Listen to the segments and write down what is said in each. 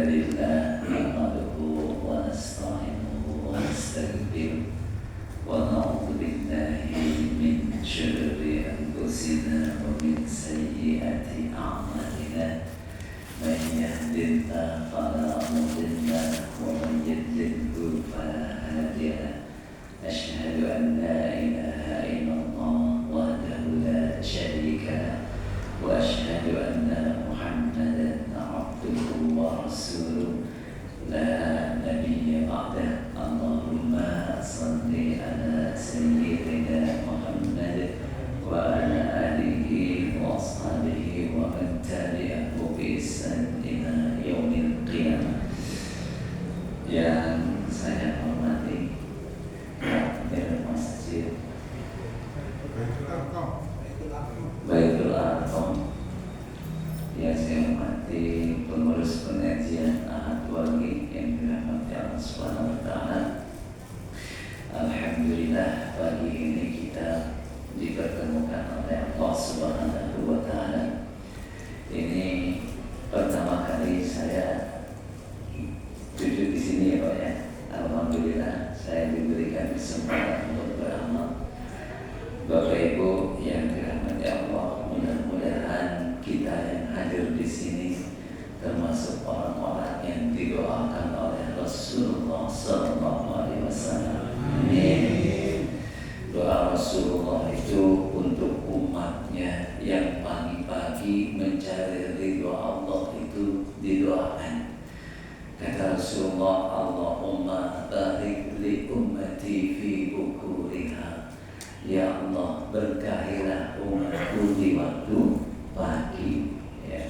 لله نحمده ونستعينه ونستغفره ونعوذ بالله من شرور أنفسنا ومن سيئات أعمالنا من يهد الله فلا مضل له ومن يضلل فلا هادي له أشهد أن لا إله إلا الله وحده لا شريك له وأشهد أن محمدا عبده ورسوله لا نبي بعده اللهم صل على سيدنا محمد وعلى آله وأصحابه ومن تبعه بإحسان إلى يوم القيامة. Yang saya hormati Hadir Masjid Baitul Arqam, yang saya hormati pengurus pengajian Ahad Wagi yang dirahmati Allah Subhanahu wa Ta'ala. Alhamdulillah pagi ini kita dipertemukan oleh Allah Subhanahu wa Ta'ala. Ini pertama kali saya duduk di sini ya Pak ya. Alhamdulillah saya diberikan kesempatan untuk beramal. Bapak Ibu yang dirahmati Allah, mudah-mudahan kita yang hadir di sini termasuk orang-orang yang didoakan oleh Rasulullah SAW. Amin. Doa Rasulullah itu untuk umatnya yang pagi-pagi mencari ridho Allah itu didoakan. Kata Rasulullah, Allahumma barik li ummati fi bukuriha. Ya Allah, berkahilah umatku di waktu pagi ya.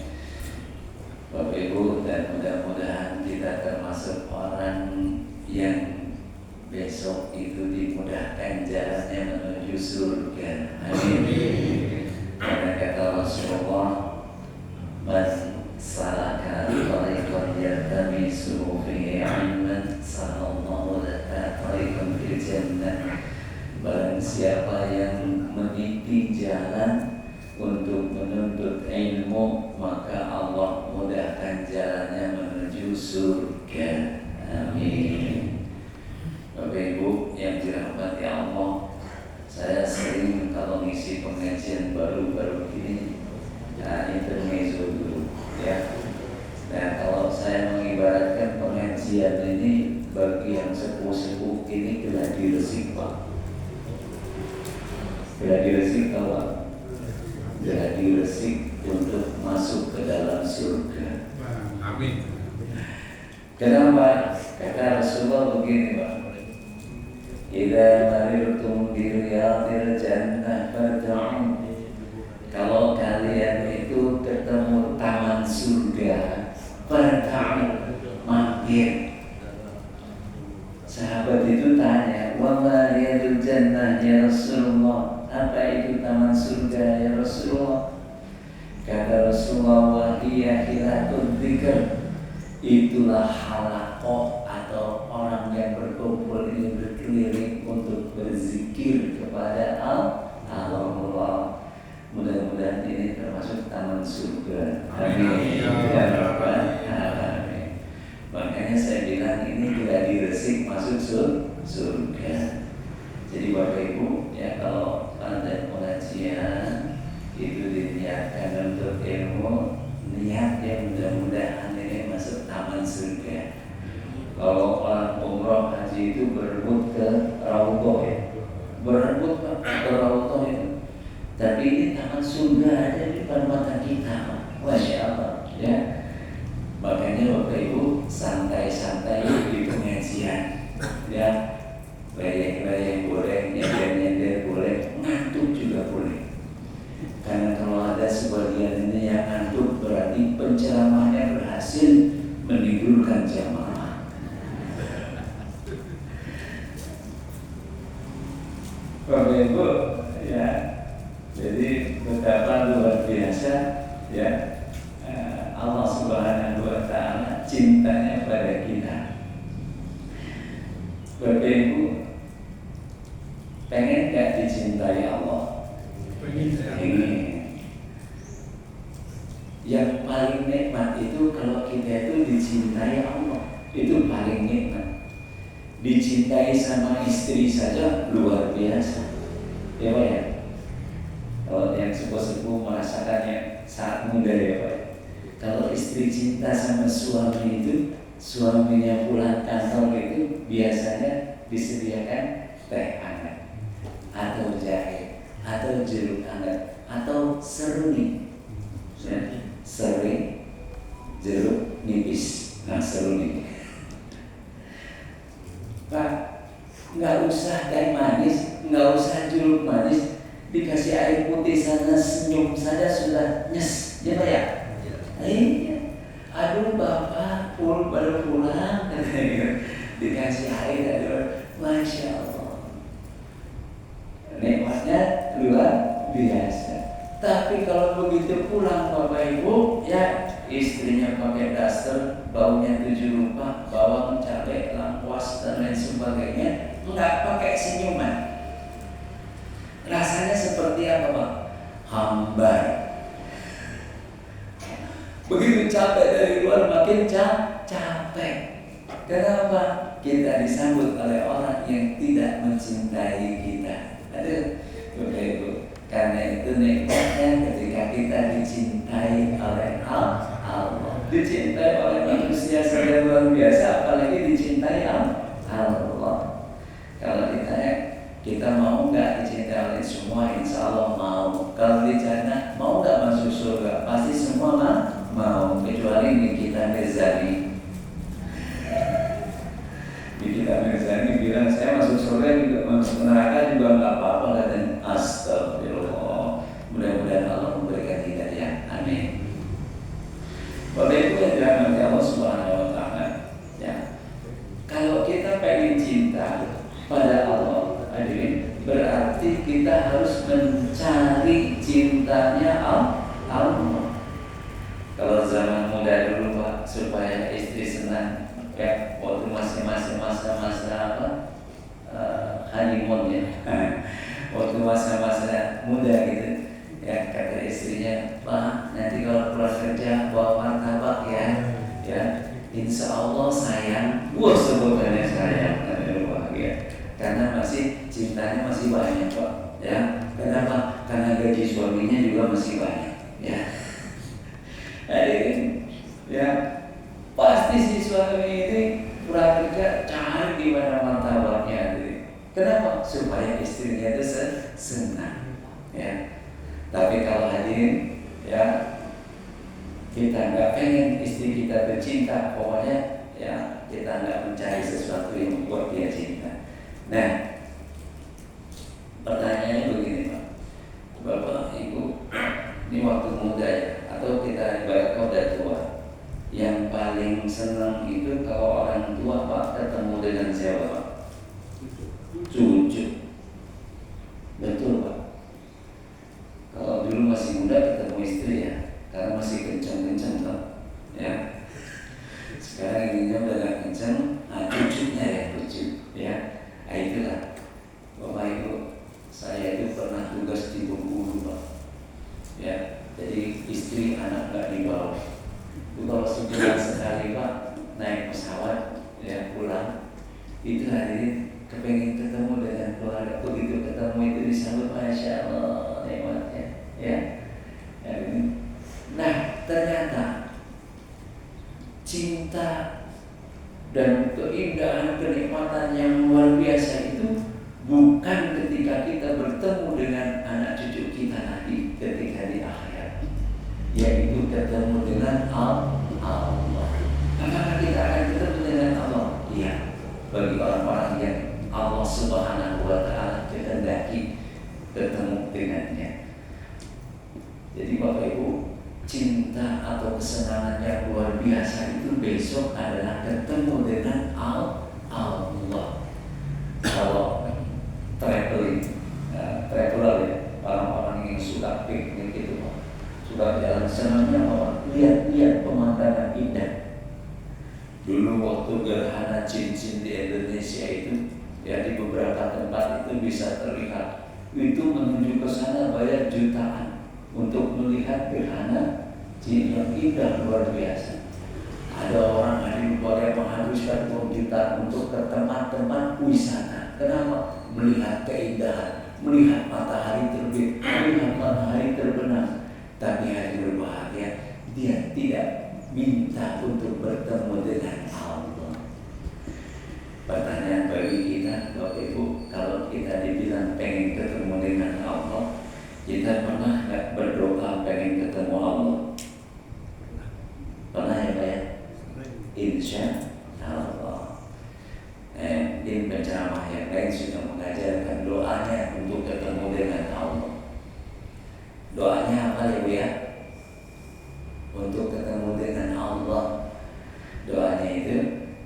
Bapak Ibu, dan mudah-mudahan kita termasuk orang yang besok itu dimudahkan jalannya menuju surga. Amin. Karena kata Rasulullah, man salaka tariqan yaltamisu fihi 'ilman sahallallahu lahu tariqan fil jannah. Barang siapa yang meniti jalan untuk menuntut ilmu, maka Allah mudahkan jalannya menuju surga. Amin. Bapak Ibu yang dirahmati Allah, saya sering kalau ngisi pengajian baru-baru ini, nah intermezzo dulu ya. Nah kalau saya mengibaratkan pengajian ini bagi yang sepuh-sepuh ini gladi resik Pak. Gladi resik apa? Gladi resik untuk masuk ke dalam surga. Amin. Kenapa? Kata Rasulullah begini Pak. Idza marirtum bi riyadil jannah fad'u. Kalau kalian itu ketemu taman surga, fad'u, mampir. Sahabat itu tanya, "Wa ma riyadul jannah ya Rasulullah?" Apa itu taman surga ya Rasulullah? Kata Rasulullah, "Wahiyya hilatul dzikr." Itulah halaqah atau orang yang berkumpul ini berkeliling untuk berzikir kepada Allah. Mudah-mudahan ini termasuk taman surga. Amin. Ya Rabbal alamin. Makanya saya bilang ini gladi resik masuk surga. Jadi Bapak Ibu ya, kalau pada pengajian itu diniatkan untuk ilmu, niat yang mudah-mudahan ini masuk taman surga. Kalau orang umroh haji itu berebut ke Raudhah ya, berebut ke Raudhah itu. Tapi ini taman surga ada di depan mata kita, Masya Allah ya. Makanya Bapak Ibu santai-santai di pengajian ya. Bayang-bayang boleh, nyender-nyender boleh, ngantuk juga boleh. Karena kalau ada sebagian ini yang ngantuk, berarti penceramahnya berhasil menidurkan jamaah. Bapak Ibu ya, jadi betapa luar biasa ya Allah Subhanahu wa Ta'ala cintanya pada kita. Bapak Ibu, pengen gak dicintai Allah? Pengen. Yang paling nikmat itu kalau kita itu dicintai itu paling nikmat. Dicintai sama istri saja luar biasa, ya Pak ya. Kalau yang sepuh-sepuh merasakannya saat muda ya Pak. Kalau istri cinta sama suami itu, suaminya pulang kantor itu biasanya disediakan teh hangat, atau jahe, atau jeruk hangat, atau seruni, seri, jeruk nipis, nah seruni. Pak, nggak usah teh manis, nggak usah jeruk manis, dikasih air putih sana, senyum saja sudah nyes, ya Pak ya? Iya. Aduh Bapak, baru pulang, katanya, dikasih air, aduh, Masya Allah, nikmatnya luar biasa. Tapi kalau begitu pulang Bapak Ibu, ya istrinya pakai daster, baunya 7 rupa, bawang, cabai, lengkuas dan lain sebagainya, nggak pakai senyuman. Rasanya seperti apa Pak? Hambar. Begitu capek dari luar makin capek. Kenapa? Kita disambut oleh orang yang tidak mencintai kita. Aduh, Bapak Ibu. Karena itu nikmatnya ketika kita dicintai oleh Allah. Dicintai oleh manusia saja luar biasa, apalagi dicintai Allah. Kalau kita mau nggak dicintai oleh semua, insya Allah mau. Kalau ditanya mau nggak masuk surga, pasti semua mau, kecuali Nikita Mirzani. Nikita Mirzani bilang saya masuk surga juga, masuk neraka juga nggak apa-apa, katanya. Astagfirullah. Mudah-mudahan Allah memberikan hidayah. Amin. Bapak Ibu yang dirahmati Allah Subhanahu Wa Taala, ya. Kalau kita pengen cinta pada Allah, berarti kita harus mencari cintanya Allah. Kalau zaman muda dulu Pak, supaya istri senang, ya waktu masih masa honeymoon ya, waktu masa muda gitu, ya kata istrinya, Pak nanti kalau pulang kerja bawa martabak ya, insya Allah sayang, sebutannya sayang, bahagia, karena masih cintanya masih banyak Pak, ya. Kenapa? Karena gaji suaminya juga masih banyak, ya. Ya pasti si suami ini pulang kerja cari di mana martabaknya. Kenapa? Supaya istrinya itu senang. Ya. Tapi kalau hadirin, ya kita nggak pengen istri kita bercinta, pokoknya ya kita nggak mencari sesuatu yang membuat dia cinta. Nah, pertanyaannya begini Pak, Bapak Ibu, ini waktu muda ya, atau kita ibaratnya udah tua, yang paling senang itu kalau orang tua Pak ketemu dengan siapa Pak? Cucu. Betul Pak. Kalau dulu masih muda ketemu istri ya, karena masih kenceng-kenceng Pak, ya. Sekarang ininya udah gak kenceng, cucunya ya lucu, ya. Itulah Bapak Ibu, saya itu pernah tugas di Bengkulu Pak, ya. Jadi istri anak gak dibawa. Itu kalau sebulan sekali Pak naik pesawat ya pulang, itu hadirin kepengen ketemu dengan keluarga. Begitu ketemu itu disambut Masya Allah nikmatnya, ya. Nah ternyata cinta dan keindahan kenikmatan yang luar biasa itu bukan ketika kita bertemu dengan anak cucu kita nanti ketika di akhirat, yaitu ketemu dengan Allah. Apakah kita akan ketemu dengan Allah? Iya, bagi orang-orang yang Allah Subhanahu Wa Taala kehendaki ketemu dengannya. Jadi Bapak Ibu, cinta atau kesenangan yang luar biasa itu besok adalah ketemu dengan Allah. Kalau traveler ya, orang-orang yang suka piknik gitu, suka jalan senangnya lihat pemandangan indah. Dulu waktu gerhana cincin di Indonesia itu, ya di beberapa tempat itu bisa terlihat. Itu menuju ke sana bayar jutaan untuk melihat gerhana cincin yang indah luar biasa. Ada orang boleh menghabiskan uang juta untuk ke tempat-tempat wisata. Kenapa? Melihat keindahan, melihat matahari terbit, melihat matahari terbenam. Tapi hari berbahagia, dia tidak minta untuk bertemu dengan Allah. Pertanyaan bagi kita, Bapak Ibu, kalau kita dibilang pengen ketemu dengan Allah, kita pernah nggak berdoa pengen ketemu Allah? Pernah ya Pak ya? Insya Allah. Di penceramah yang lain sudah mengajarkan doanya untuk ketemu dengan Allah. Doanya apa ya Bu ya? Untuk ketemu dengan Allah, doanya itu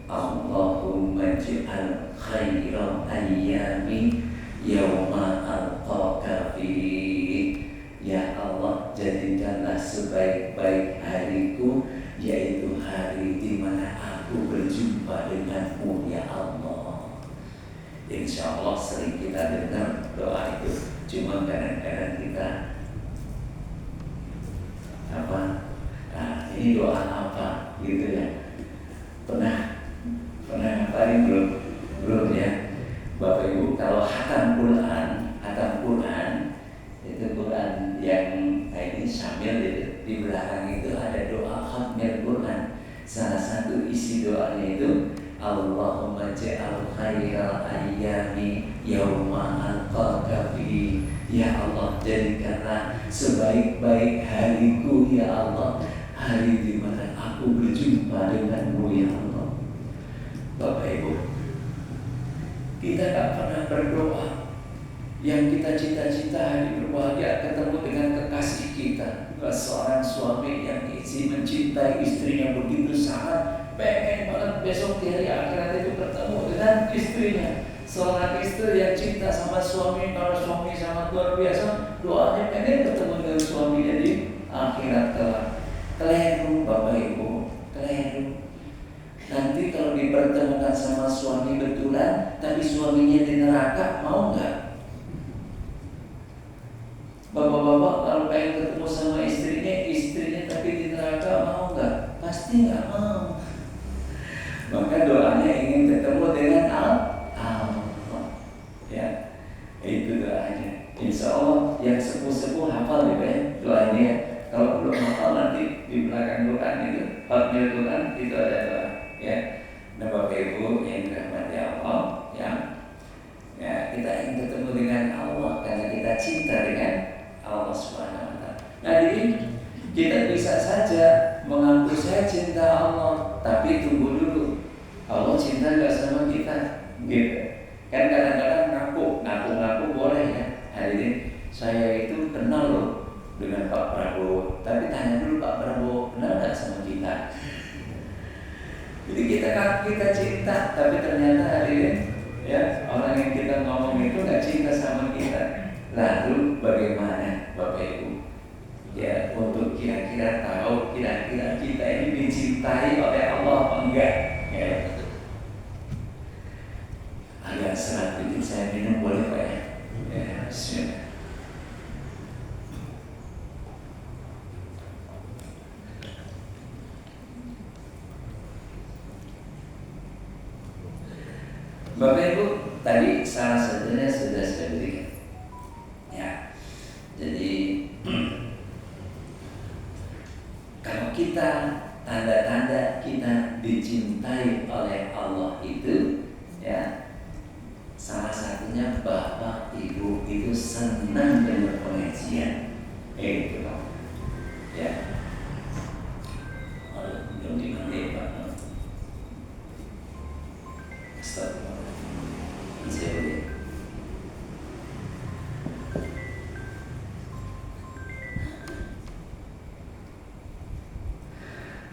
Allahumma ij'al khairal ayyami yauma alqaka fihi. Ya Allah, jadikanlah sebaik-baik hariku, yaitu hari di mana aku berjumpa denganmu ya Allah. Insya Allah sering kita dengar doa itu, cuma kadang-kadang kita ini doa apa gitu ya. Pernah ngapain belum ya Bapak Ibu? Kalau hatam Quran itu Quran yang ini sambil di belakang itu ada doa khatmil Quran. Salah satu isi doanya itu Allahumma ja'al khairal ayyami yauma alqaka fihi. Ya Allah, jadikanlah sebaik-baik hariku ya Allah, hari di mana aku berjumpa denganmu ya Allah. Bapak Ibu, kita tak pernah berdoa yang kita cita-cita hari berbahagia ketemu dengan kekasih kita. Seorang suami yang mencintai istrinya begitu sangat, pengen banget besok di hari akhirat itu bertemu dengan istrinya. Seorang istri yang cinta sama suami, kalau suami sangat luar biasa, doanya pengen ketemu dengan suaminya di akhirat kelak. Keliru Bapak Ibu, keliru. Nanti kalau dipertemukan sama suami betulan, tapi suaminya di neraka, mau nggak? Bapak-bapak kalau pengen ketemu sama istrinya tapi di neraka, mau nggak? Pasti nggak mau. Maka doanya ingin ketemu dengan Allah. Ya, itu doanya. Insya Allah yang sepuh-sepuh hafal ya doanya ya. Kalau belum hafal nanti di belakang Quran itu, Fatmil Quran itu ada doa. Ya, nah Bapak Ibu yang dirahmati Allah, ya kita ingin ketemu dengan Allah karena kita cinta dengan Allah Subhanahu Wa Taala. Nah, jadi kita bisa saja mengaku saya cinta Allah, tapi tunggu dulu, Allah cinta nggak sama kita, gitu. Kan kadang-kadang ngaku boleh ya. Hari ini saya itu kenal loh dengan Pak Prabowo, tapi tanya dulu Pak Prabowo kenal nggak sama kita? Jadi kita cinta, tapi ternyata hari ini ya orang yang kita ngomong itu nggak cinta sama kita. Lalu bagaimana Bapak Ibu? Ya untuk kira-kira tahu kira-kira kita ini dicintai oleh Allah apa enggak? Ya. Agak serat sedikit saya minum boleh Pak ya? Ya, bismillah. Bapak Ibu, tadi salah satunya sudah saya berikan. Ya, jadi kalau kita tanda-tanda kita dicintai oleh Allah itu, ya, salah satunya Bapak Ibu itu senang dengan pengajian, itu Pak. Ya, belum dimengerti Pak. Astagfirullah.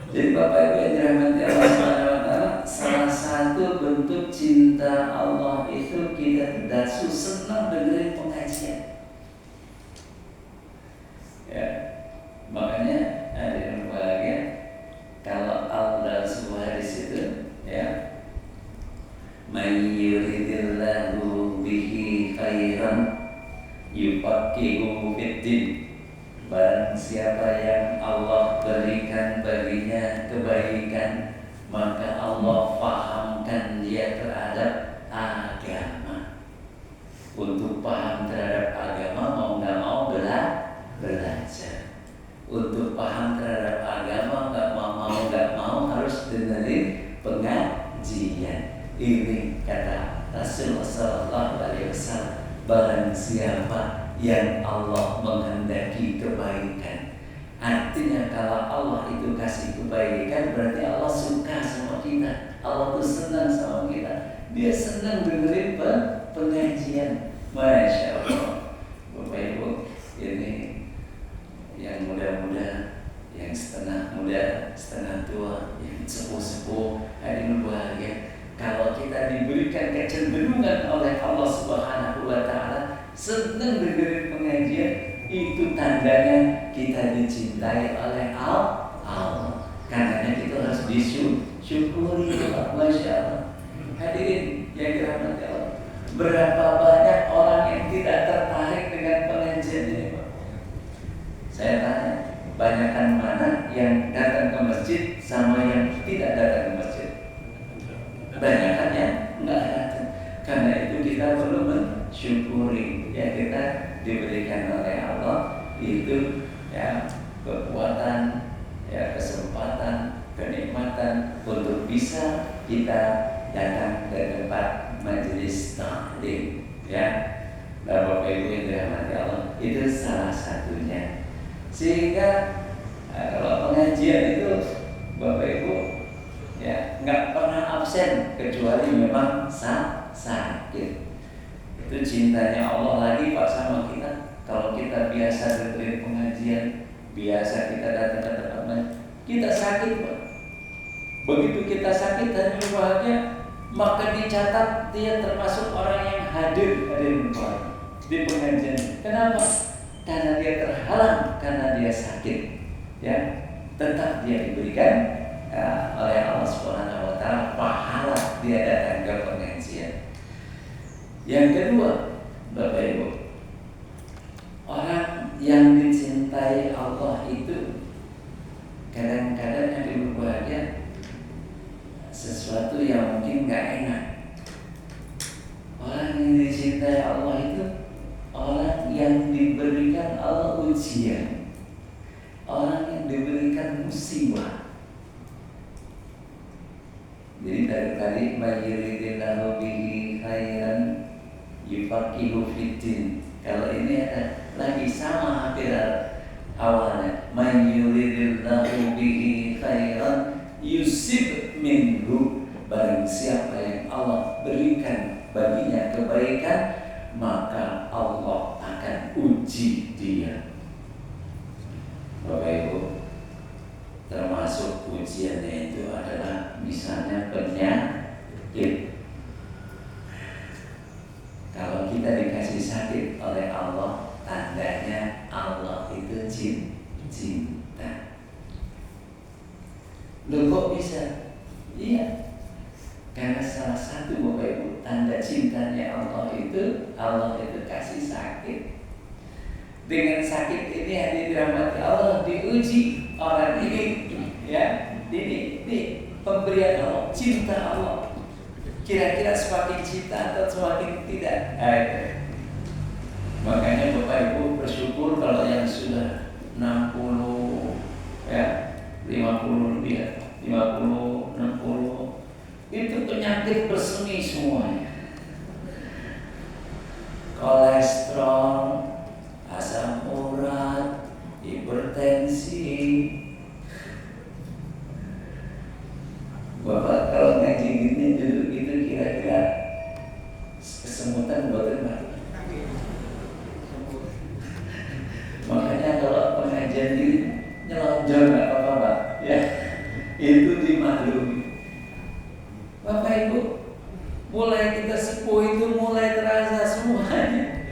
Jadi Bapak Ibu yang dirahmati Allah Subhanahu Wa Taala, salah satu bentuk cinta Allah itu kita tidak senang dengerin pengajian. Ya, makanya ada yang bahagia kalau Allah sebuah hadis itu, ya, may yuridillahu bihi khairan yufaqihuhu fiddin. Barang siapa yang Allah berikan baginya kebaikan, maka Allah fahamkan dia terhadap agama. Untuk paham terhadap agama mau nggak mau belajar. Untuk paham terhadap agama nggak mau harus dengerin pengajian. Ini kata Rasulullah SAW. Barang siapa yang Allah menghendaki kebaikan, artinya kalau Allah itu kasih kebaikan berarti Allah suka sama kita. Allah tuh senang sama kita. Dia senang dengerin pengajian. Masya Allah. Bapak Ibu, ini yang muda-muda, yang setengah muda, setengah tua, yang sepuh-sepuh, hadirin bahagia. Kalau kita diberikan kecenderungan oleh Allah Subhanahu wa Ta'ala senang dengerin pengajian, itu tandanya kita dicintai oleh Allah. Karena kita harus disyukuri. Masya Allah. Hadirin yang dirahmati Allah, berapa banyak orang yang tidak tertarik dengan pengajian ini, Pak? Saya tanya, banyakan mana yang datang ke masjid sama yang tidak datang ke masjid? Banyakan yang enggak datang. Karena itu kita perlu mensyukuri ya, kita diberikan oleh Allah itu ya kekuatan, ya kesempatan, kenikmatan untuk bisa kita datang ke tempat majelis taklim ya. Dan Bapak Ibu yang dirahmati Allah, itu salah satunya. Sehingga kalau pengajian itu Bapak Ibu ya nggak pernah absen kecuali memang sakit. Itu cintanya Allah lagi Pak sama kita. Kalau kita biasa dengerin pengajian, biasa kita datang ke tempat kita sakit Pak. Begitu kita sakit dan bahagia, maka dicatat dia termasuk orang yang hadir di pengajian. Kenapa? Karena dia terhalang, karena dia sakit ya, tetap dia diberikan oleh Allah Subhanahu wa Ta'ala pahala dia datang ke pengajian. Yang kedua, Bapak Ibu, orang yang dicintai Allah itu kadang-kadang yang berbahagia sesuatu yang mungkin gak enak. Orang yang dicintai Allah itu orang yang diberikan Allah ujian, orang yang diberikan musibah. Jadi tadi mayyiridillahu bihi khairan yufaqihu fiddin. Kalau ini ada lagi sama hampir awalnya, mayyiridillahu bihi khairan yusib minhu. Barang siapa yang Allah berikan baginya kebaikan, maka Allah akan uji dia. Bapak Ibu, termasuk ujiannya itu adalah misalnya penyakit. Kalau kita dikasih sakit oleh Allah, tandanya Allah itu cinta. Loh kok bisa? Iya, karena salah satu Bapak Ibu tanda cintanya Allah itu kasih sakit. Dengan sakit ini hadirin dirahmati Allah, diuji orang ini ya, ini pemberian Allah, cinta Allah. Kira-kira semakin cinta atau semakin tidak? Makanya Bapak Ibu bersyukur kalau yang sudah 60 ya, 50 lebih, 50, 60 itu penyakit bersemi semuanya. Kolesterol, asam urat, hipertensi. Bapak kalau ngaji gini duduk itu kira-kira kesemutan buatan mati. Makanya kalau pengajian ini nyelonjol nggak apa-apa Pak ya, itu dimaklumi. Bapak Ibu, mulai kita sepuh itu mulai terasa semuanya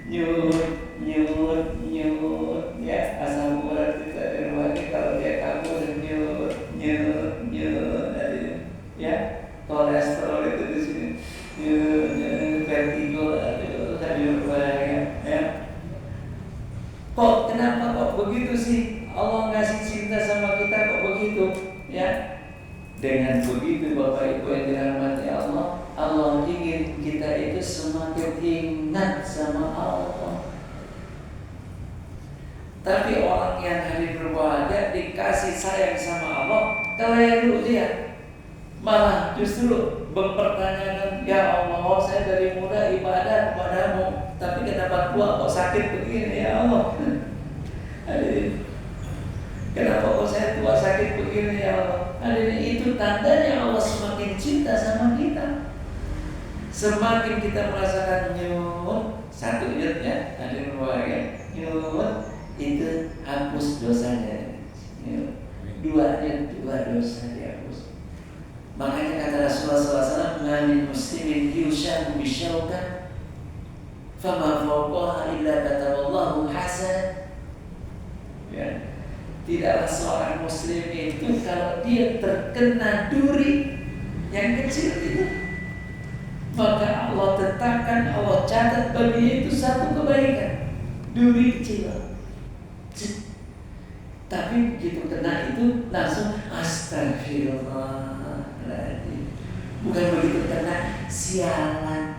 nyut ya, asam urat kita dari kalau dia kabur nyut ya, kolesterol itu di sini vertigo tadi berbahaya ya. Kenapa kok begitu sih? Allah ngasih cinta sama kita kok begitu? Ya, dengan begitu Bapak Ibu yang dirahmati Allah, Allah ingin kita itu semakin ingat sama Allah. Tapi orang yang hari berbahagia dikasih sayang sama Allah, keliru dia, malah justru mempertanyakan, ya Allah, saya dari muda ibadah kepadamu, tapi kenapa tua kok sakit begini ya Allah? Kenapa kok saya tua sakit begini ya Allah? Itu tandanya Allah semakin cinta sama kita. Semakin kita merasakan nyut, satu nyut ya, hadirin berbahagia, nyut itu hapus dosanya. Dua dosa dihapus. Makanya kata Rasulullah SAW, "Mamin muslimin yushan bisyaukan, fama fawqaha illa kataballahu hasan." Ya. Tidaklah seorang muslim itu kalau dia terkena duri yang kecil itu, maka Allah tetapkan, Allah catat bagi itu satu kebaikan, duri kecil. Tapi begitu kena itu langsung astagfirullahaladzim. Bukan begitu kena sialan.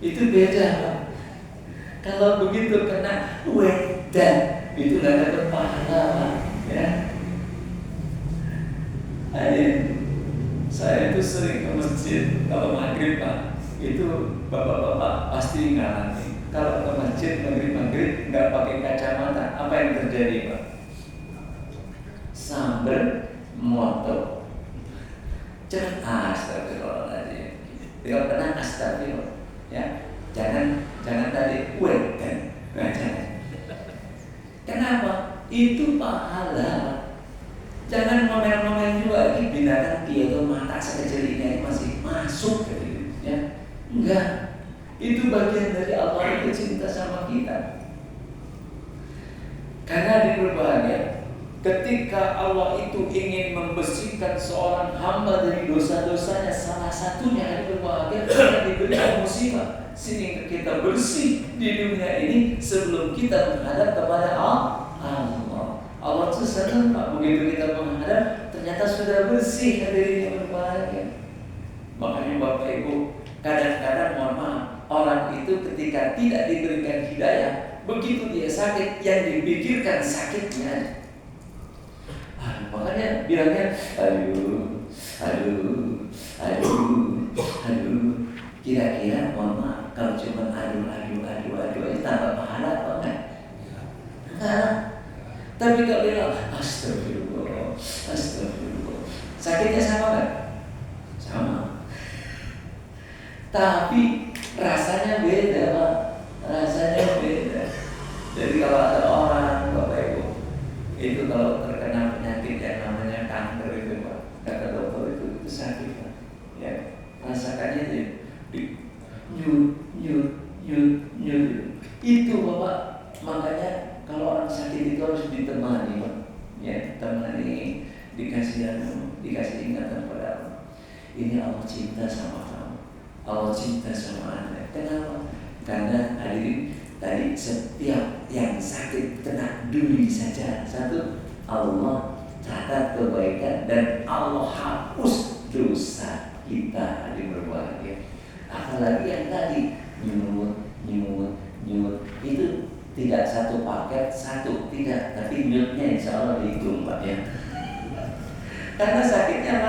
Itu beda Pak. Kalau begitu kena wedan, itu gak dapat pahala Pak. Ya. Saya itu sering ke masjid kalau maghrib Pak. Itu bapak-bapak pasti ngalami. Kalau ke masjid maghrib nggak pakai kacamata, apa yang terjadi Pak? Sambil motor. Jangan astagfirullahaladzim. Kalau kena astagfirullah, ya jangan tadi wedan, jangan. Kenapa? Itu pahala. Jangan ngomel-ngomel juga lagi binatang dia tuh mata sekecil ini masih masuk gitu, ya. Enggak. Itu bagian dari Allah itu cinta sama kita. Karena di berbahagia, ketika Allah itu ingin membersihkan seorang hamba dari dosa-dosanya, salah satunya di berbahagia karena diberi musibah sehingga kita bersih di dunia ini sebelum kita menghadap kepada Allah. Allah itu senang Pak, begitu kita menghadap ternyata sudah bersih dari yang berbahagia. Makanya Bapak Ibu, kadang-kadang mohon maaf, orang itu ketika tidak diberikan hidayah, begitu dia sakit, yang dipikirkan sakitnya. Makanya bilangnya, aduh, kira-kira mohon maaf, kalau cuma aduh, tambah pahala apa enggak? Enggak. Tapi kalau bilang, astagfirullah, sakitnya sama kan? Sama. Tapi rasanya beda Pak, rasanya beda. Jadi kalau ada orang Bapak Ibu itu kalau terkena penyakit yang namanya kanker itu Pak, kata dokter itu sakit Pak. Ya, rasakannya di nyut. Itu Bapak, makanya kalau orang sakit itu harus ditemani Pak. Ya, temani, dikasih ingatan pada Allah. Ini Allah cinta sama kamu. Allah cinta sama Anda. Kenapa? Karena hadirin tadi setiap yang sakit kena duri saja, satu Allah catat kebaikan dan Allah hapus dosa kita. Hadirin berbahagia. Apalagi yang tadi nyut itu tidak satu paket, tidak, tapi nyutnya insya Allah dihitung Pak ya. Karena sakitnya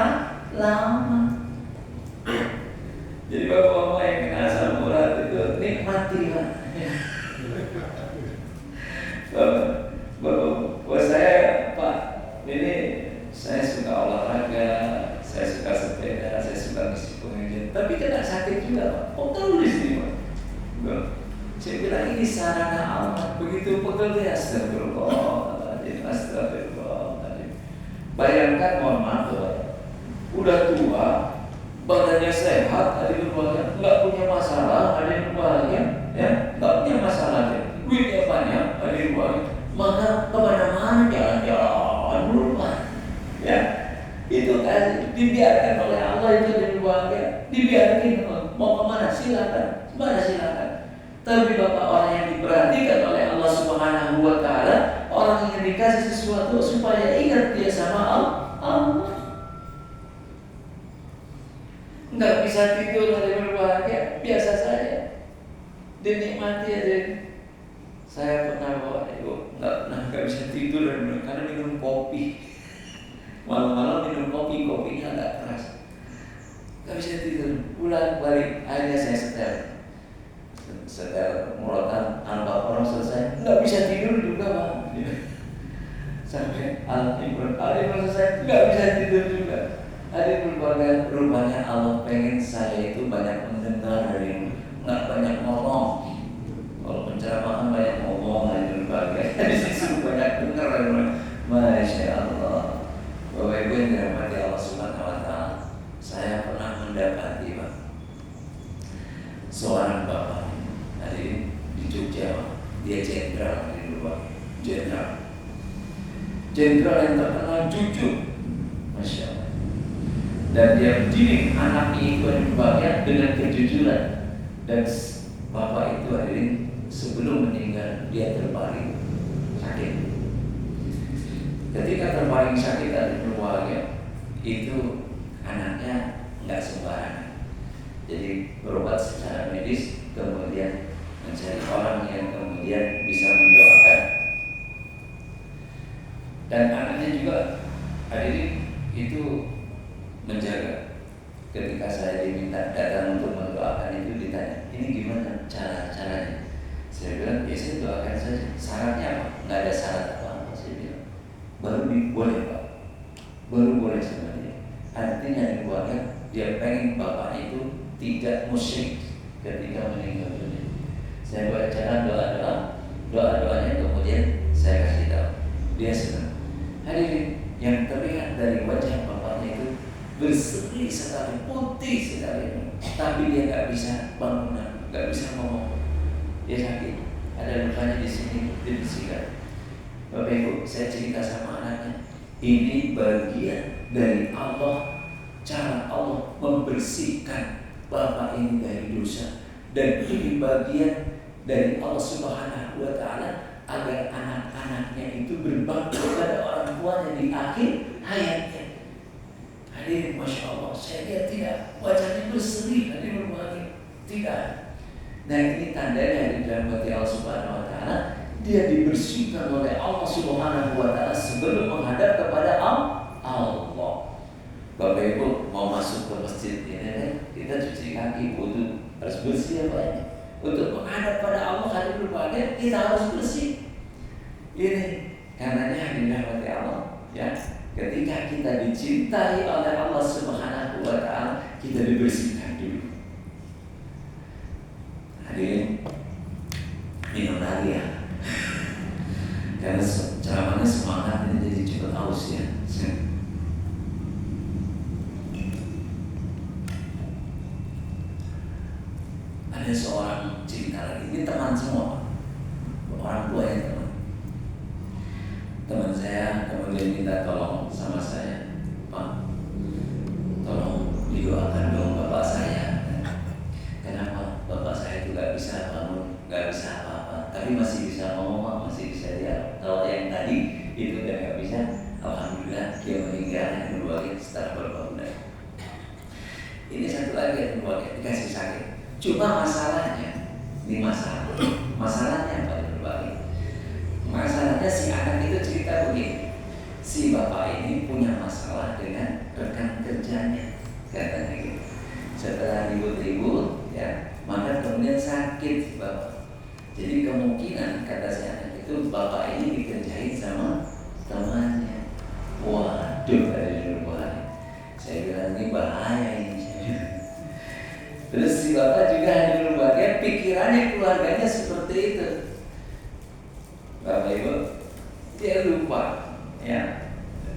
lama. Jadi bapak-bapak yang kena asam urat itu nikmati Pak. Bapak saya Pak, ini saya suka olahraga, saya suka sepeda, saya suka ngisi pengajian, tapi kena sakit juga Pak. Pegel di sini Pak. Saya bilang ini sarana Allah, begitu pegel ya astagfirullahaladzim. Bayangkan mohon maaf Pak, udah tua, badannya sehat, ada yang berbahagia, nggak punya masalah, ada yang berbahagia, ya, nggak punya masalah, ya. Duitnya banyak, ada yang berbahagia, maka kemana-mana jalan-jalan dulu Pak, ya, itu kan dibiarkan oleh Allah itu ada yang berbahagia, dibiarkan mau kemana silakan, Tapi bapak orang yang diperhatikan oleh Allah Subhanahu wa Ta'ala, orang yang dikasih sesuatu supaya ingat dia sama Allah. Nggak bisa tidur hari berbahagia, biasa saja, dinikmati aja. Saya pernah bawa ibu, nggak bisa tidur karena minum kopi. Malam-malam minum kopi, kopinya agak keras, nggak bisa tidur. Pulang balik, akhirnya saya setel murotan Al-Baqarah selesai, nggak bisa tidur juga Pak. Sampai Al-Imran selesai, nggak bisa tidur juga. Ada rupanya Allah pengen saya itu banyak mendengar dari nggak banyak ngomong. Kalau penceramahan banyak ngomong aja berbagai. Di situ banyak dengar. Masya Allah. Bapak Ibu yang dirahmati Allah Subhanahu Wa Taala, saya pernah mendapati Pak, seorang bapak hari di Jogja, dia jenderal di luar, jenderal yang terkenal jujur, Masya Allah. Dan dia mendidik anaknya itu berbahagia dengan kejujuran. Dan bapak itu hadirin sebelum meninggal dia terbaring sakit. Ketika terbaring sakit dan berbahagia, itu anaknya nggak sembarangan. Jadi berobat secara medis, kemudian mencari orang yang kemudian bisa mendoakan. Dan anaknya juga hadirin itu menjaga. Ketika saya diminta datang untuk mendoakan itu ditanya, ini gimana caranya? Saya bilang, ya saya doakan saja. Syaratnya apa? Nggak ada syarat apa-apa. Saya bilang, baru boleh Pak, baru boleh sama dia. Artinya dikeluarkan, dia pengen bapak itu tidak musyrik ketika meninggal dunia. Saya baca doa-doanya, kemudian saya kasih tahu. Dia senang. Hadirin, yang terlihat dari wajah bapaknya itu berseri sekali, putih sekali, tapi dia nggak bisa bangunan, nggak bisa ngomong, dia sakit, ada lukanya di sini, dibersihkan. Bapak Ibu, saya cerita sama anaknya, ini bagian dari Allah, cara Allah membersihkan bapak ini dari dosa, dan ini bagian dari Allah Subhanahu Wa Taala agar anak-anaknya itu berbakti kepada orang tuanya di akhir hayatnya. Hadirin, Masya Allah, saya lihat tidak, wajahnya berseri, hadirin berbahagia, tidak. Nah ini tandanya di dalam hati Allah Subhanahu Wa Taala, dia dibersihkan oleh Allah Subhanahu Wa Taala sebelum menghadap kepada Allah. Bapak Ibu mau masuk ke masjid ini, kita cuci kaki, wudu, harus bersih apa ini? Untuk menghadap pada Allah, hadirin berbahagia, kita harus bersih. Ini karenanya dirahmati Allah, ya. Ketika kita dicintai oleh Allah Subhanahu Wa Taala, kita dibersihkan dulu. Hadirin, minum lagi ya. Karena ceramahnya semangat ini jadi cepat haus ya. Ada seorang cerita lagi, ini teman semua, orang tua ya teman saya, kemudian minta tolong sama saya, Pak, tolong didoakan dong bapak saya. Kenapa? Bapak saya itu gak bisa bangun, gak bisa apa-apa, tapi masih bisa ngomong, masih bisa lihat. Kalau yang tadi itu udah gak bisa, alhamdulillah dia meninggal yang setelah berbangun. Ini satu lagi yang berbahagia, dikasih sakit. Cuma masalahnya, ini masalahnya apa yang berbagi? Masalahnya si anak itu cerita begini, si bapak ini punya masalah dengan rekan kerjanya, katanya gitu. Setelah ribut-ribut, ya, maka kemudian sakit bapak. Jadi kemungkinan kata si anak itu bapak ini dikerjain sama temannya. Waduh, ada di luar. Saya bilang ini bahaya ini. Terus si bapak juga ada di luar, pikirannya keluarganya seperti itu. Bapak Ibu, dia lupa, ya.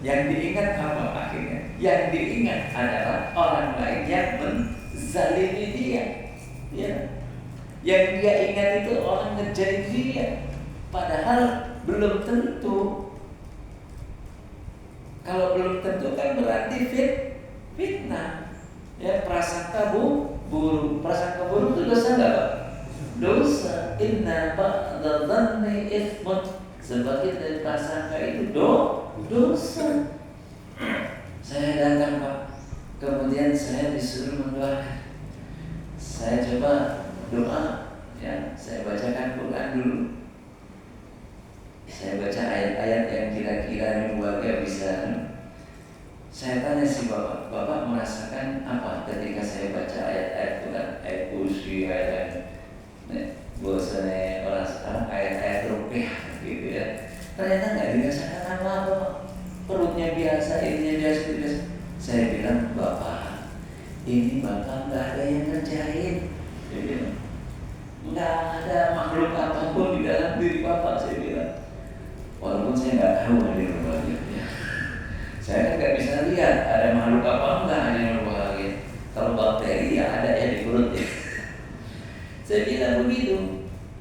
Yang diingat apa akhirnya? Yang diingat adalah orang lain yang menzalimi dia, ya. Yang dia ingat itu orang ngerjain dia, padahal belum tentu. Kalau belum tentu kan berarti fitnah, ya. Prasangka buruk, prasangka buruk itu dosa nggak Pak? dosa. Inna ba'da dhanni itsmun, sebagian dari prasangka itu dosa. Saya datang Pak, kemudian saya disuruh mendoakan. Saya coba doa, ya, saya bacakan Quran dulu. Saya baca ayat-ayat yang kira-kira keluarga bisa. Saya tanya si bapak merasakan apa ketika saya baca ayat-ayat Quran, ayat kursi, ayat bosannya orang sekarang ayat-ayat rupiah gitu ya. Ternyata nggak dirasakan apa-apa, perutnya biasa, ininya biasa. Saya bilang, Bapak, ini Bapak nggak ada yang ngerjain. Saya bilang, nggak ada makhluk apapun di dalam diri Bapak. Saya bilang, walaupun saya nggak tahu ada yang berbahagia. Saya kan nggak bisa lihat ada makhluk apa enggak ada yang berbahagia. Kalau bakteri ya ada ya di perut ya. Saya bilang begitu.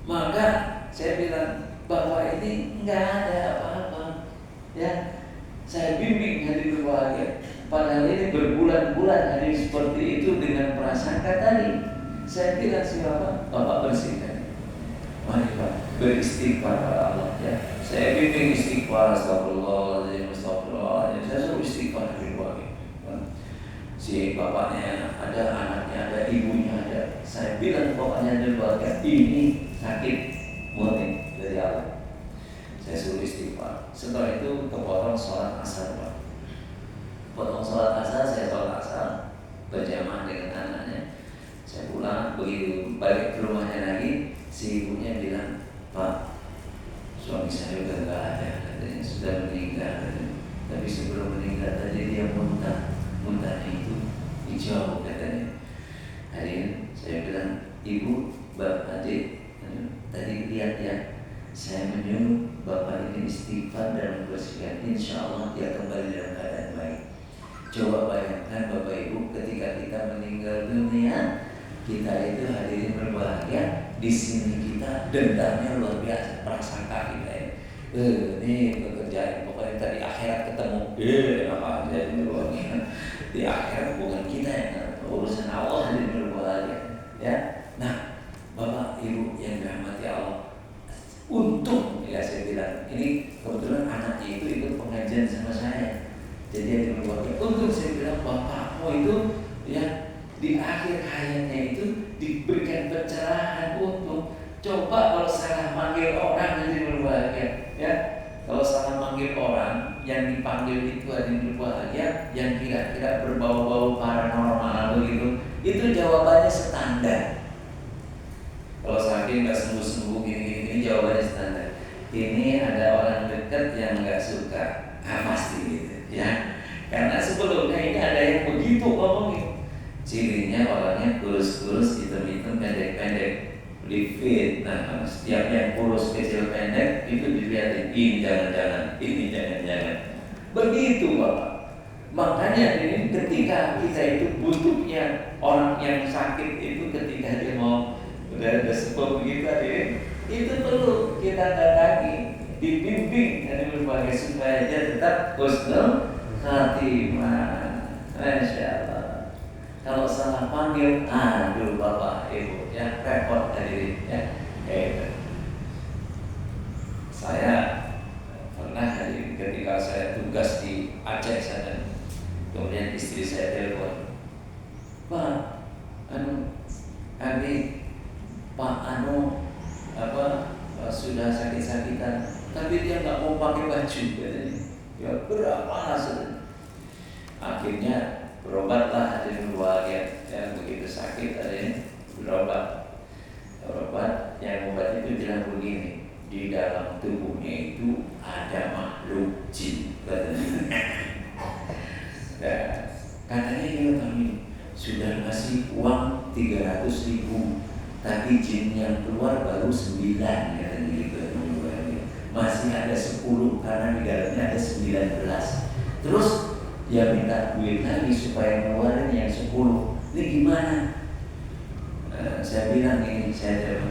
Maka saya bilang, Bapak ini nggak ada apa-apa. Ya, saya bimbing hari berbahagia. Padahal ini berbulan-bulan hari seperti itu dengan prasangka tadi. Saya bilang si Bapak bersihkan. Mari Pak, beristighfar pada Allah ya. Saya bimbing istighfar, astagfirullahaladzim, astagfirullahaladzim. Saya suruh istighfar dari keluarga. Si bapaknya ada, anaknya ada, ibunya ada. Saya bilang bapaknya dari keluarga, ini sakit murni dari Allah. Saya suruh istighfar. Setelah itu kepotong sholat asar Pak. Potong sholat asar, saya sholat asar berjamaah dengan anaknya. Saya pulang, begitu balik ke rumahnya lagi, si ibunya bilang, Pak, suami saya udah gak ada, katanya sudah meninggal, katanya. Tapi sebelum meninggal tadi dia muntahnya itu hijau, katanya. Hadirin, saya bilang, Ibu, Bapak, Adik, tadi lihat ya, saya menyuruh Bapak ini istighfar dan membersihkan, insya Allah dia kembali dalam keadaan baik. Coba bayangkan Bapak Ibu, ketika kita meninggal dunia, kita itu hadirin berbahagia, di sini kita dendamnya luar biasa, prasangka kita ya. Ini pekerjaan pokoknya tadi akhirat ketemu, apa aja ini berbahagia. Di akhirat bukan kita yang urusan Allah hadirin berbahagia, ya. Nah, Bapak Ibu yang dirahmati Allah, untung ya saya bilang, ini kebetulan anaknya itu ikut pengajian sama saya. Jadi yang berbahagia, untung saya bilang bapakmu itu ya di akhir hayatnya itu diberikan pencerahan untuk coba kalau salah manggil orang jadi berbahagia ya. Kalau salah manggil orang yang dipanggil itu ada yang berbahagia, yang kira-kira berbau-bau paranormal begitu, itu jawabannya standar. Kalau sakit nggak sembuh-sembuh gini jawabannya standar. Ini ada orang dekat yang nggak suka, pasti gitu ya. Karena sebelumnya ini ada yang begitu ngomongin. Cirinya orangnya kurus-kurus, hitam-hitam, pendek-pendek, fit. Nah, setiap yang kurus, kecil, pendek itu dilihatin, ini jangan-jangan, ini jangan-jangan. Begitu Bapak. Makanya ini ketika kita itu butuhnya orang yang sakit itu ketika dia mau udah sepuh begitu itu perlu kita datangi, dibimbing dan berbagai supaya dia tetap husnul khatimah. Masya Allah. Kalau salah panggil, aduh Bapak Ibu ya repot hadirin ya. Saya pernah hadirin ketika saya tugas di Aceh sana, kemudian istri saya telepon, Pak, Pak sudah sakit-sakitan, tapi dia nggak mau pakai baju katanya. Ya berapa hasilnya? Akhirnya berobatlah hadirin keluarga yang begitu sakit ada berobat yang obat itu bilang begini, di dalam tubuhnya itu ada makhluk jin katanya. Nah, katanya dia kami sudah ngasih uang 300.000, tapi jin yang keluar baru 9 katanya gitu. Masih ada 10 karena di dalamnya ada 19. Terus dia minta duit lagi supaya ngeluarin yang 10. Ini gimana? Saya bilang ini, saya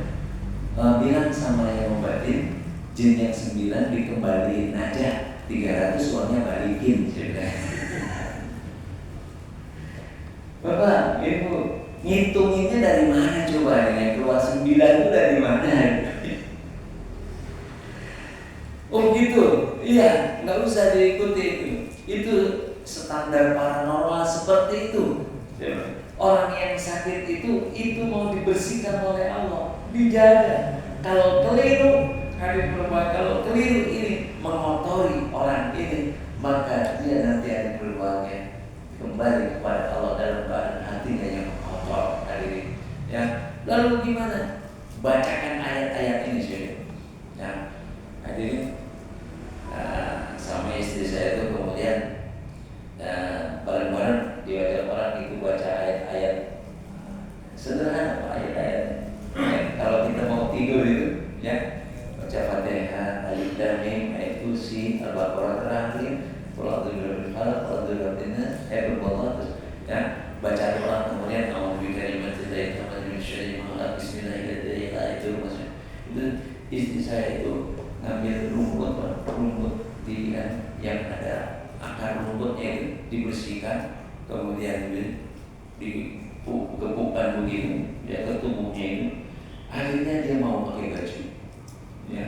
bilang sama yang ngobatin, jin yang 9 dikembaliin aja, 300 uangnya balikin. Bapak, Ibu, Ngitunginnya dari mana coba? Yang keluar 9 itu dari mana? Oh gitu, iya, nggak usah diikuti itu. Itu standar paranormal seperti itu. Orang yang sakit itu mau dibersihkan oleh Allah, dijaga. Kalau keliru, kalau keliru ini mengotori orang ini, maka dia nanti ada berbahagia kembali kepada Allah dalam keadaan hatinya yang kotor hari ini. Ya, lalu gimana? Bacakan ayat-ayat ini saja. Ya, hadirin, sama istri saya itu kemudian bareng-bareng diajak orang itu baca ayat-ayat sederhana, ayat-ayat. Ya, kalau kita mau tidur itu, ya baca Fatihah, Alif Lam Mim, ayat kursi, Al-Baqarah terakhir, Qul terus ya baca doa, kemudian a'udzu bikalimatillahi tammati min syarri ma khalaq, bismillahirrahmanirrahim. Itu maksudnya. Itu istri saya itu ngambil rumput yang ada akar rumputnya itu dibersihkan, kemudian dikepukkan begitu ya ke tubuhnya itu. Akhirnya dia mau pakai baju, ya,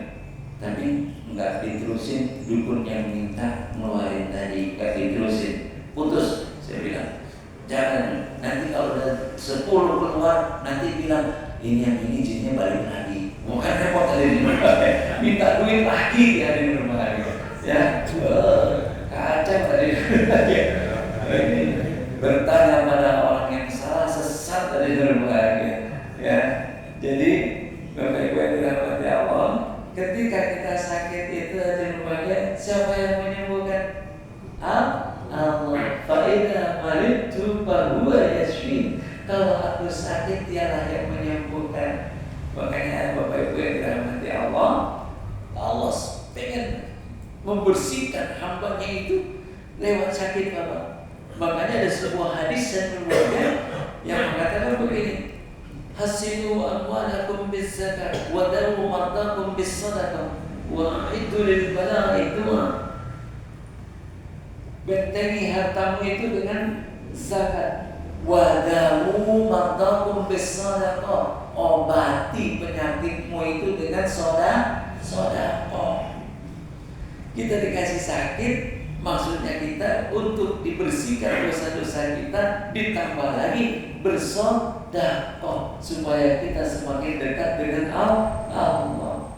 tapi nggak diterusin. Dukun yang minta ngeluarin tadi nggak diterusin, putus. Saya bilang jangan, nanti kalau udah 10 keluar nanti bilang ini yang ini jinnya balik lagi, bukan repot tadi minta duit lagi ya di rumah lagi ya. Kacau tadi ini bertanya pada orang yang salah, sesat tadi di rumah lagi ya. Jadi Bapak Ibu yang dirahmati Allah, ketika kita sakit itu di rumahnya, siapa yang menyembuhkan? Allah. Fa'idha maridtu fahuwa yashfin. Kalau aku sakit, dialah yang menyembuhkan. Makanya Bapak Ibu yang dirahmati Allah, Allah pengen membersihkan hambanya itu lewat sakit Bapak. Makanya ada sebuah hadis yang mengatakan begini: hasinu amwalakum bis-zakat wa dawu mardakum bis-sadaqah wa a'iddu lil bala'i du'a. Bentengi hartamu itu dengan zakat. Wa dawu mardakum bis-sadaqah. Obati penyakitmu itu dengan sedekah. Kita dikasih sakit, maksudnya kita untuk dibersihkan dosa-dosa kita, ditambah lagi bersedekah supaya kita semakin dekat dengan Allah.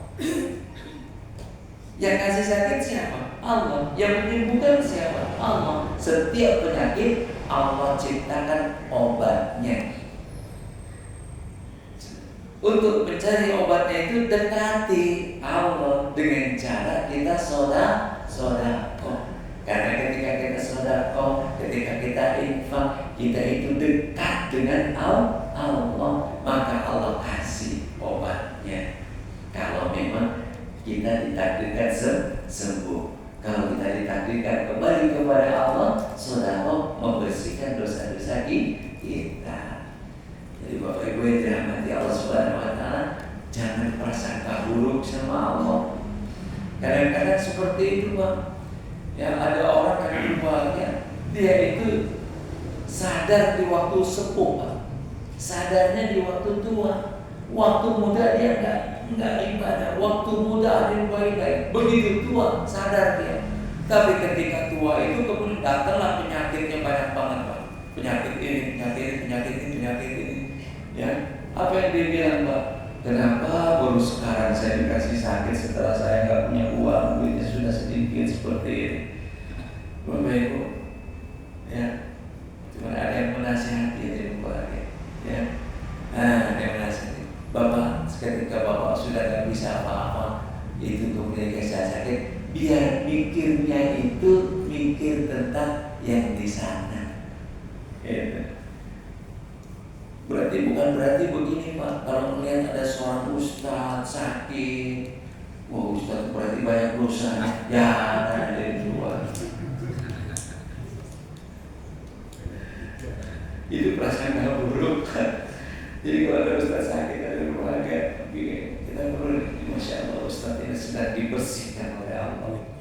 Yang kasih sakit siapa? Allah. Yang menyembuhkan siapa? Allah. Setiap penyakit Allah ciptakan obatnya. Untuk mencari obatnya itu dekati Allah dengan cara kita sedekah. Karena ketika kita sedekah, ketika kita infak, kita itu dekat dengan Allah, maka Allah kasih obatnya. Kalau memang kita ditakdirkan sembuh, kalau kita ditakdirkan kembali kepada Allah, sedekah membersihkan dosa-dosa kita. Jadi Bapak Ibu yang dirahmati Allah Subhanahu wa Ta'ala, jangan prasangka buruk sama Allah. Kadang-kadang seperti itu Pak. Yang ada orang yang berbahagia, dia itu sadar di waktu sepuh Pak. Sadarnya di waktu tua. Waktu muda dia enggak ibadah. Waktu muda ada yang baik-baik. Begitu tua sadar dia. Tapi ketika tua itu kemudian datanglah penyakitnya banyak banget Pak. Penyakit ini. Ya, apa yang dia bilang Pak? Kenapa baru sekarang saya dikasih sakit setelah saya nggak punya uang, duitnya sudah sedikit seperti ini? Bapak Ibu, ya, cuma ada yang menasihati di rumah ya. Ada yang menasihati. Bapak, ketika Bapak sudah nggak bisa apa-apa, itu kemudian saya sakit, biar mikirnya itu mikir tentang yang di sana. Gitu. Bukan berarti begini Pak, kalau melihat ada seorang ustaz sakit, wah ustaz berarti banyak dosa, jangan ada yang luar. Itu prasangka buruk. Jadi kalau ada ustaz sakit ada keluarga, kita perlu, masya Allah ustaz ini sedang dibersihkan oleh Allah.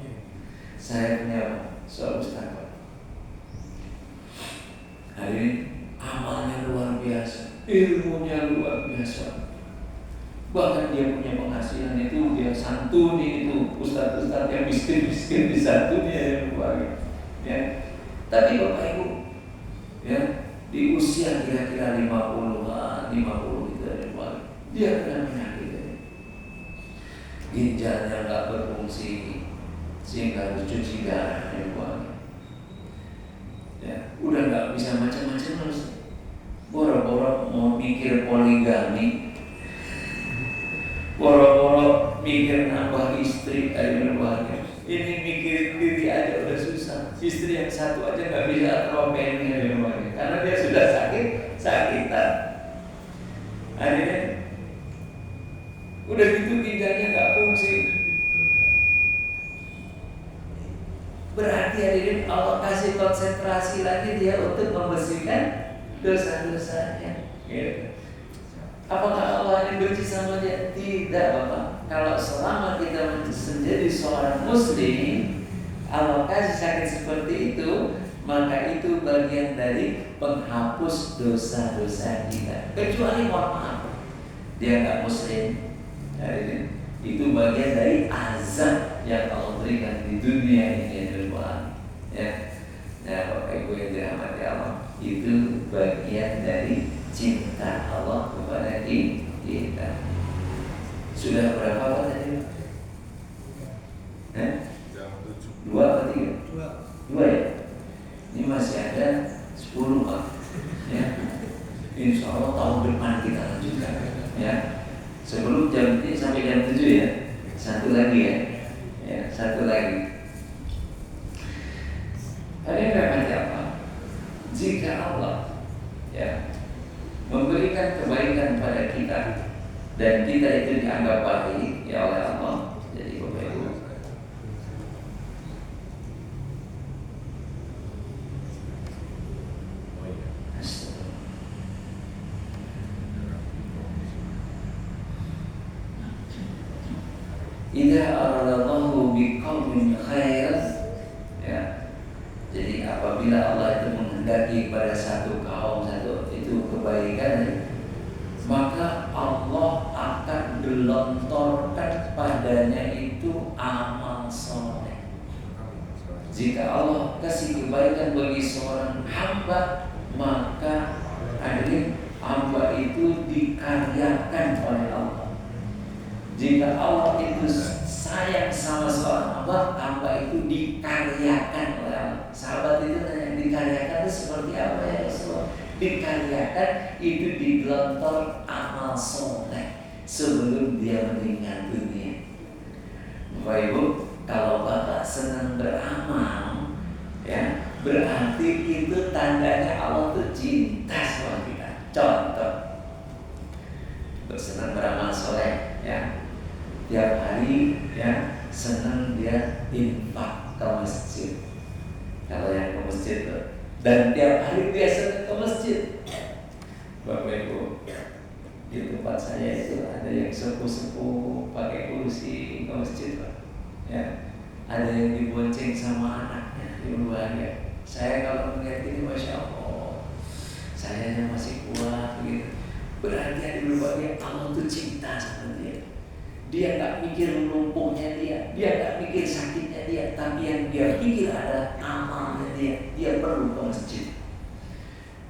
Saya punya soal ustaz Pak. Hari ini amalnya luar biasa, ilmunya luar biasa. Bahkan dia punya penghasilan itu, dia santuni itu ustadz-ustadz yang miskin-miskin disantuni yang luar. Ya. Tapi Bapak Ibu, ya, di usia kira-kira 50-an, 50 itu ada luar. Dia kena penyakit. Ginjalnya nggak berfungsi sehingga harus cuci darah yang luar. Ya, udah nggak bisa macam-macam terus. Boro-boro mau mikir poligami, boro-boro mikir nambah istri dari keluarga. Ini mikirin diri aja udah susah. Istri yang satu aja nggak bisa tropeni dari keluarga karena dia sudah sakitan. Akhirnya udah gitu ginjalnya nggak fungsi. Berarti hadirin Allah kasih konsentrasi lagi dia untuk membersihkan dosa-dosanya. Gitu. Apakah Allah hanya benci sama dia? Tidak, Bapak. Kalau selama kita menjadi seorang muslim, Allah kasih sakit seperti itu, maka itu bagian dari penghapus dosa-dosa kita. Kecuali mohon maaf, dia nggak muslim, itu bagian dari azab yang Allah berikan di dunia ini ya. Nah, Bapak Ibu yang dirahmati Allah, itu bagian dari cinta Allah kepada kita. Sudah berapa Pak tadi? Dua atau tiga? Dua ya? Ini masih ada 10 Pak. Ya. Insya Allah tahun depan kita lanjutkan. Ya. Sebelum jam ini sampai jam 7 ya. Satu lagi ya. Ya, satu lagi. Ada namanya apa? Jika Allah ya memberikan kebaikan pada kita dan kita itu dianggap baik ya oleh Allah, jadi Bapak Ibu, idza aradallahu biqaumin khairan, ya. Jadi apabila Allah itu menghendaki pada satu kaum satu itu kebaikan, maka Allah akan gelontorkan padanya itu amal soleh. Jika Allah kasih kebaikan bagi seorang hamba, maka hamba itu dikaryakan oleh Allah. Jika Allah itu sayang sama seorang hamba itu dikaryakan oleh Allah. Sahabat itu nanya, dikaryakan itu seperti apa ya Rasulullah? Dikaryakan itu digelontor amal soleh sebelum dia meninggal dunia. Bapak Ibu, kalau Bapak senang beramal, ya berarti itu tandanya Allah tuh cinta sama kita. Contoh, bersenang beramal soleh, ya. Tiap hari ya senang dia infak ke masjid. Kalau yang ke masjid tuh. Dan tiap hari dia senang ke masjid. Bapak Ibu, di tempat saya itu ada yang sepuh-sepuh pakai kursi ke masjid, Pak. Ya, ada yang dibonceng sama anaknya di keluarga. Saya kalau melihat ini masya Allah, saya masih kuat begitu. Berarti ada berbagai Allah tuh cinta sama dia. Dia nggak mikir lumpuhnya dia nggak mikir sakitnya dia, tapi yang dia pikir adalah amalnya dia. Dia perlu ke masjid.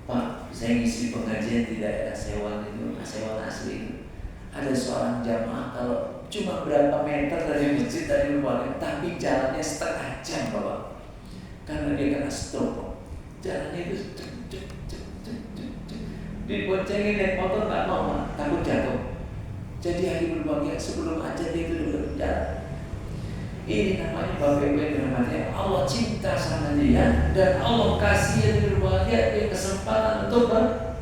Pak, saya ngisi pengajian di daerah Sewon itu, Sewon asli itu. Ada seorang jamaah kalau cuma berapa meter dari masjid dari rumahnya, tapi jalannya setengah jam Bapak, karena dia kena stroke. Jalannya itu diboncengin naik motor nggak mau, takut jatuh. Jadi hari berbahagia sebelum aja dia itu udah berjalan. Ini namanya Bapak Ibu yang namanya Allah cinta sama dia dan Allah kasih dia berbahagia, dia kesempatan untuk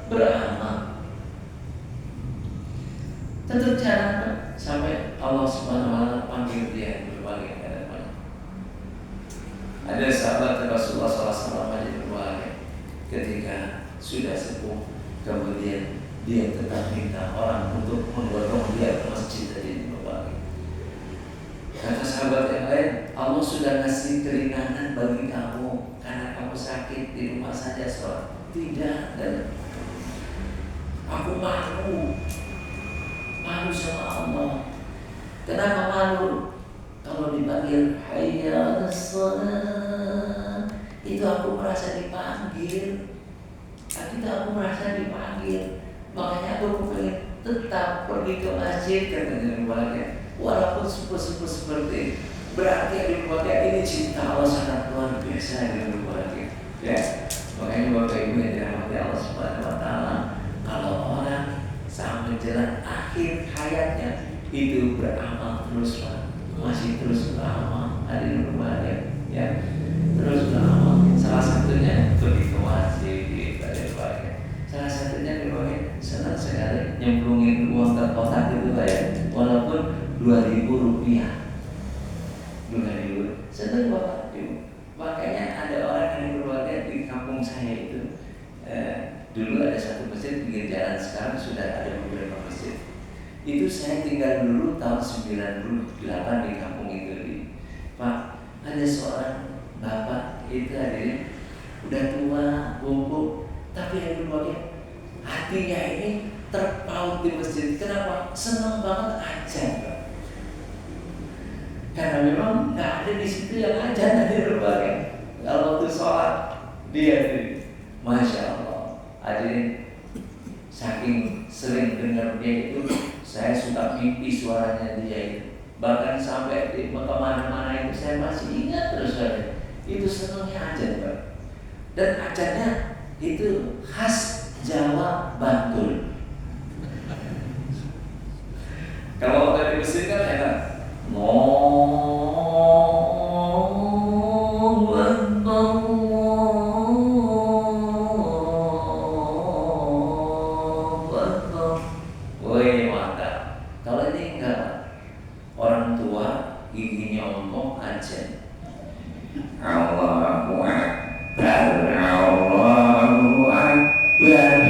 beramal. Tetap jalan sampai Allah Subhanahu wa taala panggil dia berbahagia ke depan. Ada sahabat Rasulullah SAW aja berbahagia ketika sudah sepuh, kemudian dia tetap minta orang untuk mendorong dia ke masjid tadi berbahagia. Kata sahabat yang lain, Allah sudah ngasih keringanan bagi kamu karena kamu sakit di rumah saja sholat. tidak. Dan aku malu sama Allah. Kenapa malu? Kalau dipanggil hayya 'alas shalah, itu aku merasa dipanggil. Aku merasa dipanggil. Makanya aku pengen tetap pergi ke masjid, katanya rumahnya. Walaupun subuh-subuh seperti berarti di rumahnya ini cinta Allah sangat luar biasa di rumahnya. Ya, makanya Bapak Ibu yang dirahmati Allah Subhanahu Wa Taala, kalau orang sampai menjelang akhir hayatnya itu beramal terus, Pak, masih terus beramal ada di rumahnya, ya, terus beramal. Salah satunya pergi ke masjid, salah satunya di rumahnya senang sekali nyemplungin uang ke kotak itu Pak ya, walaupun 2.000 rupiah, 2.000 senang Bapak Ibu. Makanya ada orang yang keluarga di kampung saya itu, dulu ada satu masjid pinggir jalan, sekarang sudah ada beberapa masjid. Itu saya tinggal dulu tahun 98 di kampung itu. Pak, ada seorang bapak itu hadirin udah tua, bungkuk, tapi yang keluarga hatinya ini terpaut di masjid. Kenapa? Senang banget ajan, Pak. Karena memang nggak ada di situ yang ajan di berbagai. Kalau waktu sholat dia tuh, masya Allah, hadirin, saking sering dengar dia itu, saya suka mimpi suaranya dia itu. Bahkan sampai di kemana-mana itu saya masih ingat terus saja. Itu senangnya ajan, Pak. Dan ajannya itu khas Jawa Bantul. Kalau dari Mesir kan enak. Woi mantap. Kalau ini enggak, orang tua giginya ompong aja. Allahu Akbar, Allahu Akbar.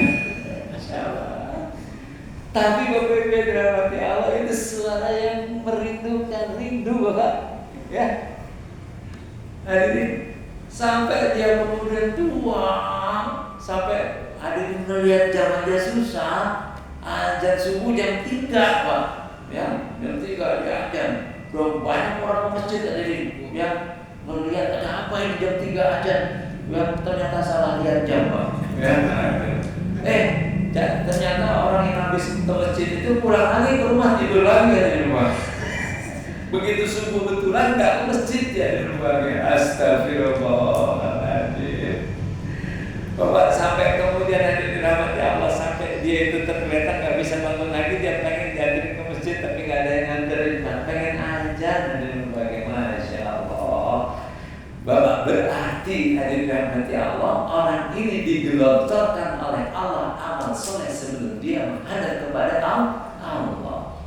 Tapi Bapak Ibu yang dirahmati Allah, itu suara yang merindukan, rindu Bapak, ya. Hadirin, sampai dia kemudian tua, sampai hadirin melihat zamannya susah, azan subuh jam 3 Pak, ya, jam 3 dia azan. Belum banyak orang masjid hadirin, ya, melihat ada apa ini jam 3 azan, yang ternyata salah lihat jam Pak, ya. Ternyata orang yang habis ke masjid itu pulang lagi ke rumah, tidur lagi di rumah. Begitu subuh betulan nggak ke masjid ya di rumahnya. Astagfirullahaladzim. Bapak sampai kemudian ada dirahmati Allah, sampai dia itu tergeletak nggak bisa bangun lagi, dia pengen dianterin ke masjid tapi nggak ada yang nganterin, pengen ajan di rumahnya. Masya Allah. Bapak berarti hadirin dirahmati Allah, orang ini digelontorkan oleh Allah amal soleh sebelum dia menghadap kepada Allah.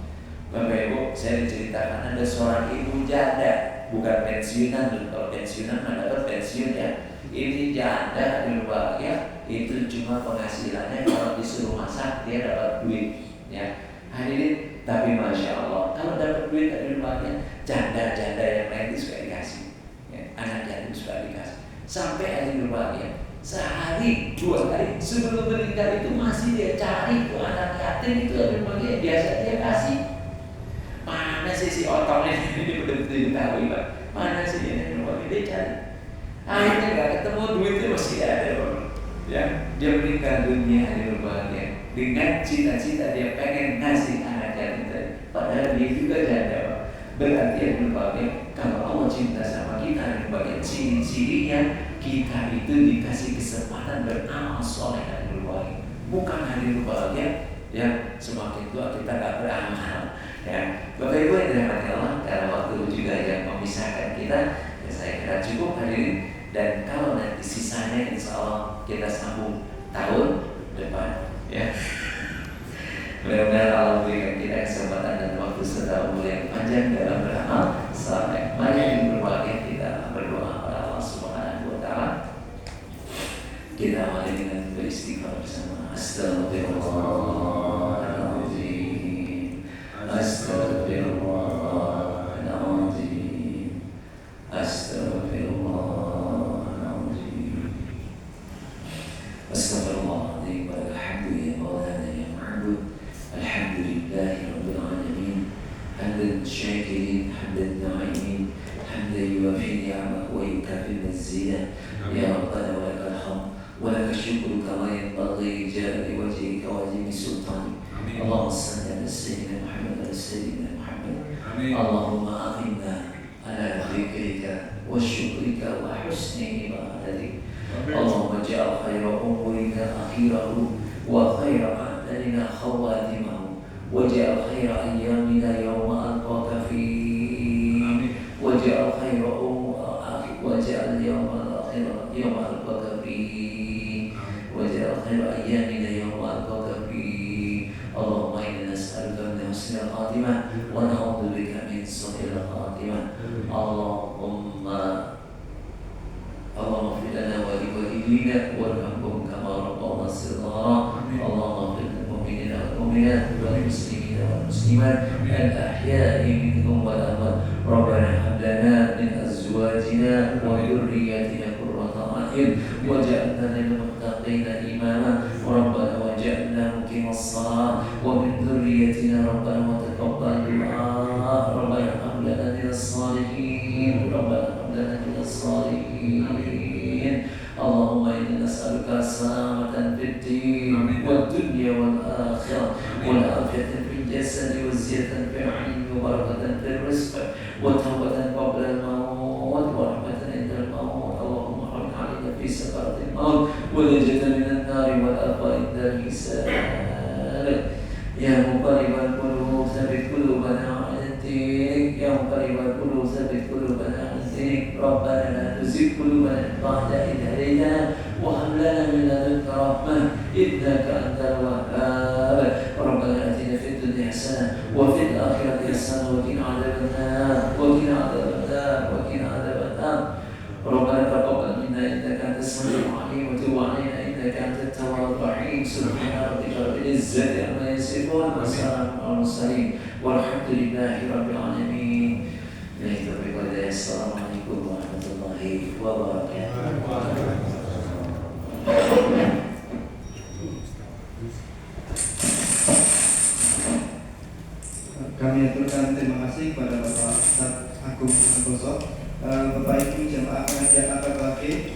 Bapak Ibu, saya diceritakan ada seorang ibu janda, bukan pensiunan. Kalau pensiunan mana dapat pensiun ya. Ini janda di rumahnya, itu cuma penghasilannya kalau disuruh masak dia dapat duit, ya. Hadirin, tapi masya Allah, kalau dapat duit dari rumahnya, janda-janda yang lain itu suka dikasih. Anak yatim suka dikasih. Sampai hari rumahnya sehari 2 hari sebelum meninggal itu masih dia cari tuh anak yatim itu hari rumahnya, biasa dia kasih. Mana sih si otongnya ini betul-betul diketahui Pak. Mana sih ini rumahnya dia cari. Akhirnya nggak ketemu, duitnya masih ada Pak. Ya, dia meninggal dunia di rumahnya dengan cita-cita dia pengen ngasih anak yatim tadi. Padahal dia juga janda Pak. Berarti yang berbagai, kalau Allah cinta sama kita, berbagai ciri-cirinya kita itu dikasih kesempatan beramal soleh dan berbahagia. Bukan hari berbahagia, ya semakin tua kita nggak beramal. Ya, Bapak Ibu yang dirahmati Allah, karena waktu juga yang memisahkan kita, ya saya kira cukup hadirin. Dan kalau nanti sisanya, insya Allah kita sambung tahun depan. Ya. Mudah-mudahan Allah berikan kita kesempatan dan waktu serta umur yang panjang dalam beramal sampai banyak yang berbahagia. Kita berdoa kepada Allah Subhanahu Wa Taala. Kita awali dengan beristighfar bersama. Astagfirullahaladzim, Astagfirullahaladzim, Astagfirullahaladzim. يوافي نعمه ويكافئ مزيده يا ربنا ولك الحمد ولك الشكر كما ينبغي جلال وجهك وعظيم سلطانك. اللهم صل على سيدنا محمد وعلى سيدنا محمد. اللهم أعنا على ذكرك وشكرك وحسن عبادتك. اللهم اجعل خير أمورنا أخيره وخير أعمالنا خواتمه واجعل خير أيامنا يوم ألقاك فيه واجعل خير واجعل يوم الآخرة يوم ألقاك فيه واجعل خير أيامنا يوم ألقاك فيه. اللهم إنا نسألك من حسن الخاتمة ونعوذ بك من سوء الخاتمة. اللهم اغفر لنا ولوالدينا وارحمهم كما ربونا صغارا. اللهم اغفر للمؤمنين والمؤمنات والمسلمين والمسلمات الأحياء منهم والأموات. ربنا هب لنا من أزواجنا وذرياتنا قرة أعين واجعلنا للمتقين إماما. ربنا واجعلنا مقيم الصلاة ومن ذريتنا ربنا وتقبل دعاء. ربنا هب لنا من الصالحين ربنا هب لنا من الصالحين. اللهم إنا نسألك سلامة في الدين والدنيا والآخرة والعافية في الجسد وزيادة في العلم وبركة في الرزق وتوبة قبل الموت ورحمة عند الموت. اللهم حرم علينا في سكرات الموت ونجاة من النار والآخرة عند الحساب. يا مقرب القلوب ثبت قلوبنا على دينك. يا مقرب القلوب ثبت قلوبنا على دينك. ربنا لا تزغ قلوبنا بعد إذ هديتنا وهب لنا من لدنك رحمة إنك أنت الوهاب. ربنا آتنا في الدنيا حسنة وفي الآخرة حسنة وقنا عذاب النار وقنا عذاب النار وقنا عذاب النار. ربنا تقبل منا إنك أنت السميع العليم وتب علينا إنك أنت التواب الرحيم. سبحان ربك رب العزة عما يصفون وسلام على المرسلين والحمد لله رب العالمين. السلام عليكم ورحمة الله وبركاته. Kami aturkan terima kasih kepada Bapak Ustadz Agung Santoso. Bapak Ibu jemaah pengajian Al-Fatihah